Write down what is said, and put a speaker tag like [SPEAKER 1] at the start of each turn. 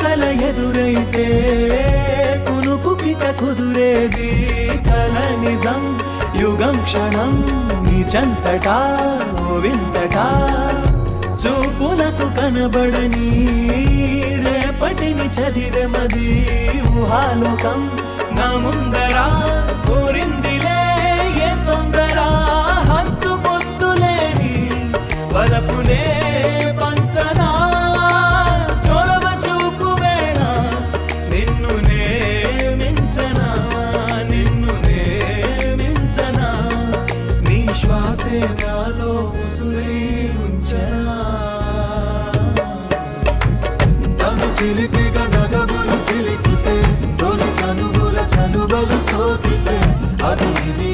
[SPEAKER 1] కల ఎదురైతే కునుకుకిక కుదురేది కల నిజం యుగం క్షణం నీచంతటా ఓ వింతటా చూపులకు కనబడని రేపటిని చదివెమది ఊహాలోకం నా ముందరా కోరిందిలే ఏ తొందర హద్దు పొద్దులేని వలపునే పంచనా చొరవ చూపు వేళ నిన్ను నే మించనా నిన్ను నే మించనా నీ శ్వాసే నాలో ఉసురై ఉంచనా తను చిలిపిగా నగములు చిలికితే తొలి చనువుల చనువలు సోకితే అది ఇది